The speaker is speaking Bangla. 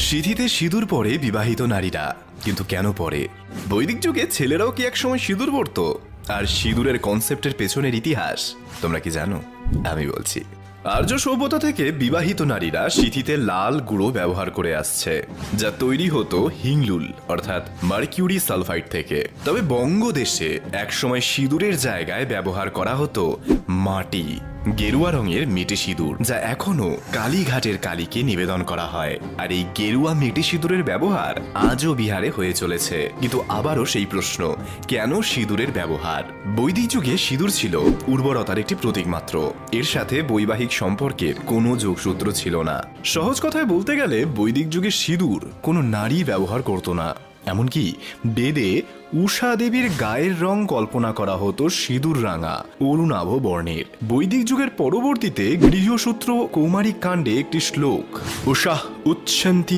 সিঁথিতে সিঁদুর পরে বিবাহিত নারীরা, কিন্তু কেন পরে? বৈদিক যুগে ছেলেরাও কি একসময় সিঁদুর পরতো? আর সিঁদুরের কনসেপ্টের পেছনের ইতিহাস তোমরা কি জানো? আমি বলছি। আর্য সভ্যতা থেকে বিবাহিত নারীরা সিঁথিতে লাল গুঁড়ো ব্যবহার করে আসছে, যা তৈরি হতো হিংলুল অর্থাৎ মার্কিউরি সালফাইড থেকে। তবে বঙ্গদেশে একসময় সিঁদুরের জায়গায় ব্যবহার করা হতো মাটি, গেরুয়া রঙের মেটে সিঁদুর, যা এখনো কালীঘাটের কালীকে নিবেদন করা হয়। আর এই গেরুয়া মেটে সিঁদুরের ব্যবহার আজও বিহারে হয়ে চলেছে। কিন্তু আবারও সেই প্রশ্ন, কেন সিঁদুরের ব্যবহার? বৈদিক যুগে সিঁদুর ছিল উর্বরতার একটি প্রতীক মাত্র। এর সাথে বৈবাহিক সম্পর্কের কোনো যোগসূত্র ছিল না। সহজ কথায় বলতে গেলে বৈদিক যুগে সিঁদুর কোনো নারী ব্যবহার করতো না। এমনকি বেদে উষা দেবীর গায়ের রং কল্পনা করা হতো সিঁদুর রাঙা অরুণাভ বর্ণের। বৈদিক যুগের পরবর্তীতে গৃহসূত্র কৌমারিক কাণ্ডে একটি শ্লোক, উষা উচ্ছন্তি